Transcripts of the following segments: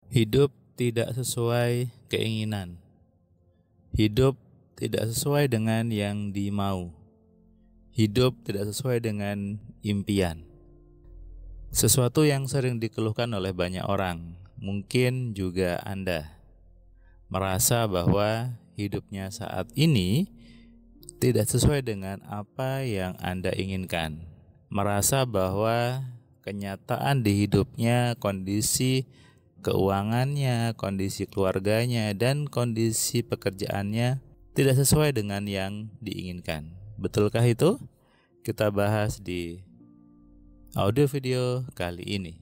Hidup tidak sesuai keinginan. Hidup tidak sesuai dengan yang dimau. Hidup tidak sesuai dengan impian. Sesuatu yang sering dikeluhkan oleh banyak orang, mungkin juga Anda, merasa bahwa hidupnya saat ini tidak sesuai dengan apa yang Anda inginkan. Merasa bahwa kenyataan di hidupnya, kondisi keuangannya, kondisi keluarganya, dan kondisi pekerjaannya tidak sesuai dengan yang diinginkan. Betulkah itu? Kita bahas di audio video kali ini.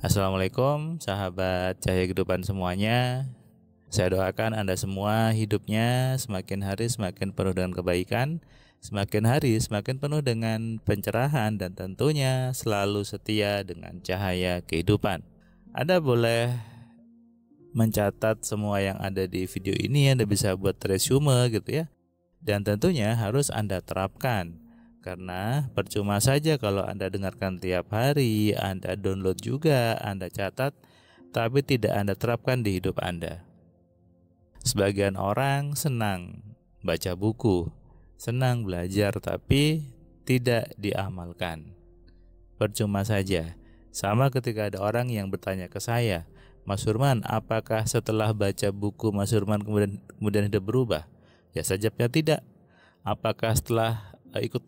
Assalamualaikum sahabat Cahaya Kehidupan semuanya. Saya doakan Anda semua hidupnya semakin hari semakin penuh dengan kebaikan, semakin hari semakin penuh dengan pencerahan, dan tentunya selalu setia dengan cahaya kehidupan. Anda boleh mencatat semua yang ada di video ini. Anda bisa buat resume gitu ya. Dan tentunya harus Anda terapkan. Karena percuma saja kalau Anda dengarkan tiap hari, Anda download juga, Anda catat, tapi tidak Anda terapkan di hidup Anda. Sebagian orang senang baca buku, senang belajar, tapi tidak diamalkan. Percuma saja. Sama ketika ada orang yang bertanya ke saya, Mas Surman, apakah setelah baca buku Mas Surman kemudian hidup berubah? Ya, sajabnya tidak. Apakah setelah ikut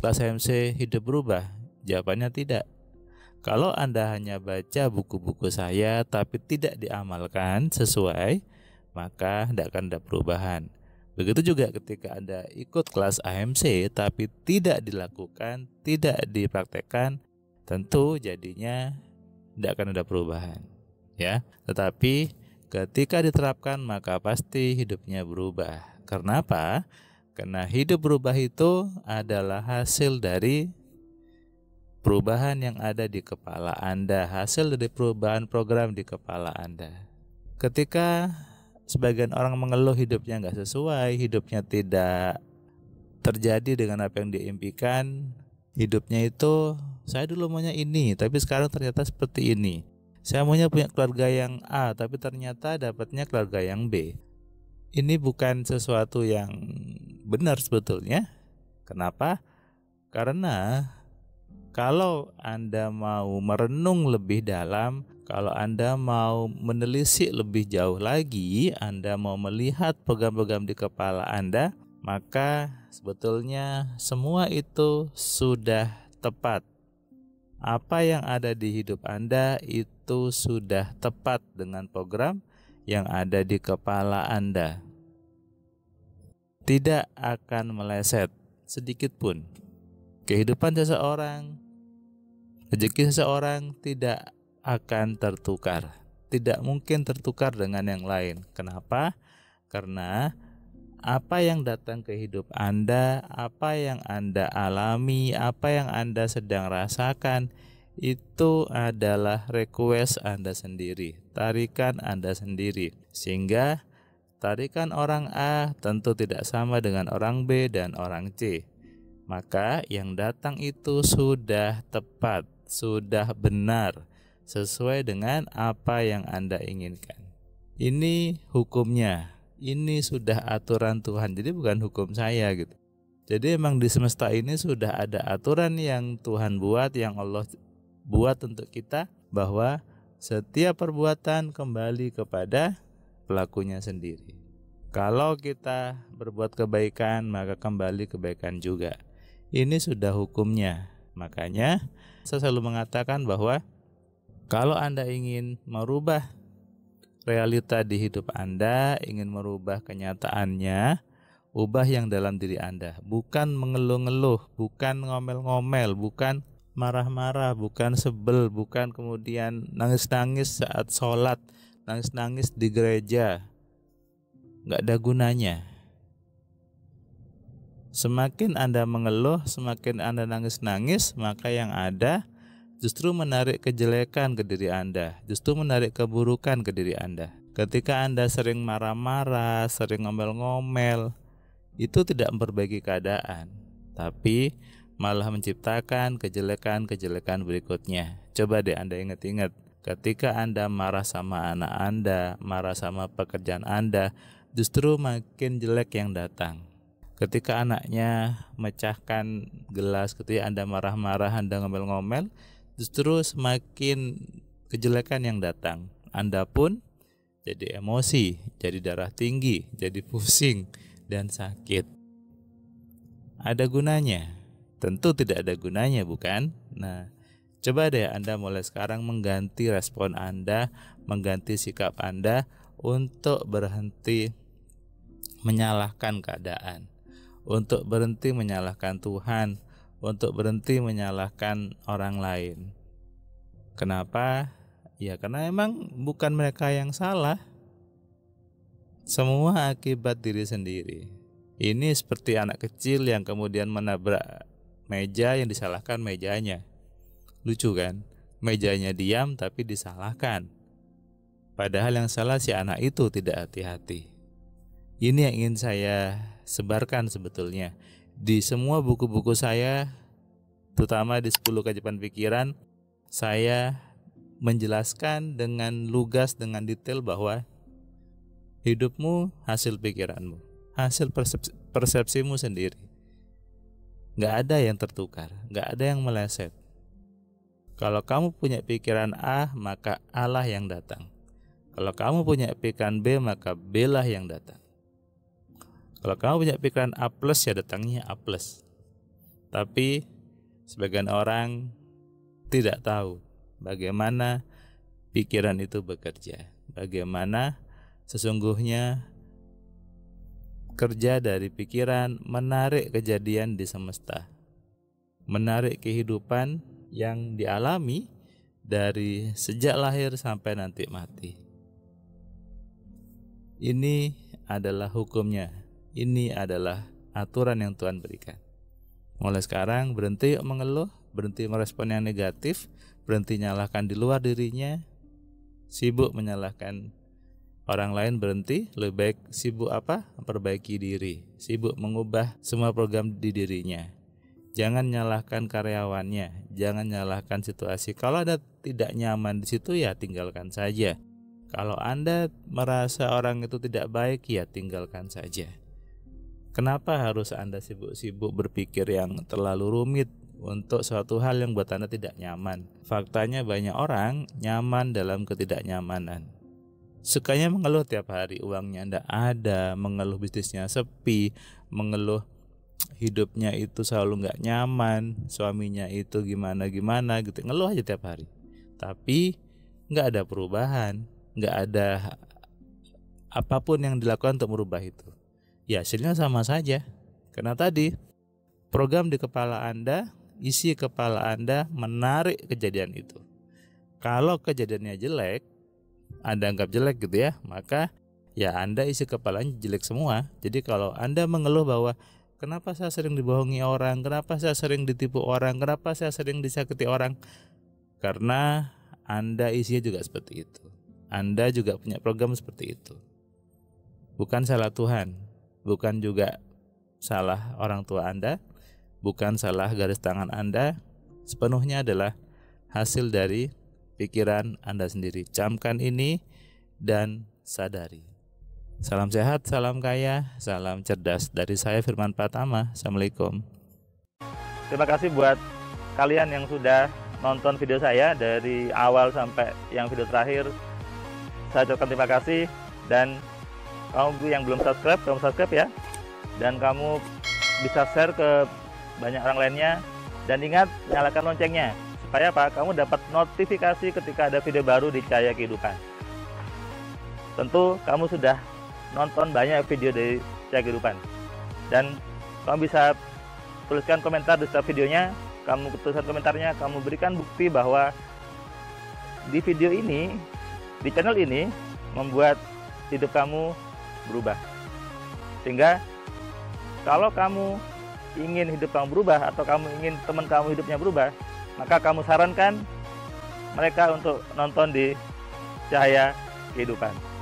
kelas AMC hidup berubah? Jawabannya tidak. Kalau Anda hanya baca buku-buku saya tapi tidak diamalkan sesuai, maka tidak akan ada perubahan. Begitu juga ketika Anda ikut kelas AMC tapi tidak dilakukan, tidak dipraktekkan, tentu jadinya tidak akan ada perubahan. Ya, tetapi ketika diterapkan maka pasti hidupnya berubah. Karena apa? Karena hidup berubah itu adalah hasil dari perubahan yang ada di kepala Anda, hasil dari perubahan program di kepala Anda. Ketika sebagian orang mengeluh hidupnya nggak sesuai, hidupnya tidak terjadi dengan apa yang diimpikan, hidupnya itu saya dulu maunya ini, tapi sekarang ternyata seperti ini. Saya maunya punya keluarga yang A, tapi ternyata dapatnya keluarga yang B. Ini bukan sesuatu yang benar sebetulnya. Kenapa? Karena kalau Anda mau merenung lebih dalam, kalau Anda mau menelisik lebih jauh lagi, Anda mau melihat program-program di kepala Anda, maka sebetulnya semua itu sudah tepat. Apa yang ada di hidup Anda itu sudah tepat dengan program yang ada di kepala Anda. Tidak akan meleset sedikit pun. Kehidupan seseorang, rezeki seseorang tidak akan tertukar. Tidak mungkin tertukar dengan yang lain. Kenapa? Karena apa yang datang ke hidup Anda, apa yang Anda alami, apa yang Anda sedang rasakan, itu adalah request Anda sendiri, tarikan Anda sendiri. Sehingga tarikan orang A tentu tidak sama dengan orang B dan orang C. Maka yang datang itu sudah tepat, sudah benar, sesuai dengan apa yang Anda inginkan. Ini hukumnya, ini sudah aturan Tuhan, jadi bukan hukum saya gitu. Jadi emang di semesta ini sudah ada aturan yang Tuhan buat, yang Allah buat untuk kita, bahwa setiap perbuatan kembali kepada pelakunya sendiri. Kalau kita berbuat kebaikan, maka kembali kebaikan juga. Ini sudah hukumnya. Makanya saya selalu mengatakan bahwa kalau Anda ingin merubah realita di hidup Anda, ingin merubah kenyataannya, ubah yang dalam diri Anda. Bukan mengeluh-ngeluh, bukan ngomel-ngomel, bukan marah-marah, bukan sebel, bukan kemudian nangis-nangis saat sholat, nangis-nangis di gereja. Nggak ada gunanya. Semakin Anda mengeluh, semakin Anda nangis-nangis, maka yang ada justru menarik kejelekan ke diri Anda, justru menarik keburukan ke diri Anda. Ketika Anda sering marah-marah, sering ngomel-ngomel, itu tidak memperbaiki keadaan, tapi malah menciptakan kejelekan-kejelekan berikutnya. Coba deh Anda ingat-ingat, ketika Anda marah sama anak Anda, marah sama pekerjaan Anda, justru makin jelek yang datang. Ketika anaknya mecahkan gelas, ketika Anda marah-marah, Anda ngomel-ngomel, justru semakin kejelekan yang datang. Anda pun jadi emosi, jadi darah tinggi, jadi pusing, dan sakit. Ada gunanya? Tentu tidak ada gunanya, bukan? Nah, coba deh Anda mulai sekarang mengganti respon Anda, mengganti sikap Anda untuk berhenti menyalahkan keadaan, untuk berhenti menyalahkan Tuhan, untuk berhenti menyalahkan orang lain. Kenapa? Ya karena emang bukan mereka yang salah. Semua akibat diri sendiri. Ini seperti anak kecil yang kemudian menabrak meja, yang disalahkan mejanya. Lucu kan? Mejanya diam tapi disalahkan. Padahal yang salah si anak itu tidak hati-hati. Ini yang ingin saya sebarkan sebetulnya. Di semua buku-buku saya, terutama di 10 keajaiban pikiran, saya menjelaskan dengan lugas, dengan detail bahwa hidupmu hasil pikiranmu, hasil persepsimu sendiri. Gak ada yang tertukar, gak ada yang meleset. Kalau kamu punya pikiran A, maka A lah yang datang. Kalau kamu punya pikiran B, maka B lah yang datang. Kalau kamu punya pikiran A+, ya datangnya A+. Tapi sebagian orang tidak tahu bagaimana pikiran itu bekerja, bagaimana sesungguhnya kerja dari pikiran menarik kejadian di semesta, menarik kehidupan yang dialami dari sejak lahir sampai nanti mati. Ini adalah hukumnya. Ini adalah aturan yang Tuhan berikan. Mulai sekarang berhenti mengeluh, berhenti merespon yang negatif, berhenti nyalahkan di luar dirinya, sibuk menyalahkan orang lain, berhenti, lebih baik sibuk memperbaiki diri, sibuk mengubah semua program di dirinya. Jangan nyalahkan karyawannya, jangan nyalahkan situasi. Kalau Anda tidak nyaman di situ, ya tinggalkan saja. Kalau Anda merasa orang itu tidak baik, ya tinggalkan saja. Kenapa harus Anda sibuk-sibuk berpikir yang terlalu rumit untuk suatu hal yang buat Anda tidak nyaman? Faktanya banyak orang nyaman dalam ketidaknyamanan. Sukanya mengeluh tiap hari, uangnya tidak ada, mengeluh bisnisnya sepi, mengeluh hidupnya itu selalu nggak nyaman, suaminya itu gimana-gimana gitu, ngeluh aja tiap hari. Tapi nggak ada perubahan, nggak ada apapun yang dilakukan untuk merubah itu. Ya hasilnya sama saja. Karena tadi program di kepala Anda, isi kepala Anda menarik kejadian itu. Kalau kejadiannya jelek, Anda anggap jelek gitu ya, maka ya Anda isi kepalanya jelek semua. Jadi kalau Anda mengeluh bahwa kenapa saya sering dibohongi orang, kenapa saya sering ditipu orang, kenapa saya sering disakiti orang, karena Anda isinya juga seperti itu. Anda juga punya program seperti itu. Bukan salah Tuhan, bukan juga salah orang tua Anda, bukan salah garis tangan Anda, sepenuhnya adalah hasil dari pikiran Anda sendiri. Camkan ini dan sadari. Salam sehat, salam kaya, salam cerdas. Dari saya Firman Pratama. Assalamualaikum. Terima kasih buat kalian yang sudah nonton video saya dari awal sampai yang video terakhir. Saya ucapkan terima kasih. Dan kamu yang belum subscribe, kamu subscribe ya. Dan kamu bisa share ke banyak orang lainnya. Dan ingat, nyalakan loncengnya. Supaya apa? Kamu dapat notifikasi ketika ada video baru di Cahaya Kehidupan. Tentu kamu sudah nonton banyak video dari Cahaya Kehidupan. Dan kamu bisa tuliskan komentar di setiap videonya. kamu tuliskan komentarnya, kamu berikan bukti bahwa di video ini, di channel ini membuat hidup kamu berubah. Sehingga kalau kamu ingin hidup kamu berubah atau kamu ingin teman kamu hidupnya berubah, maka kamu sarankan mereka untuk nonton di Cahaya Kehidupan.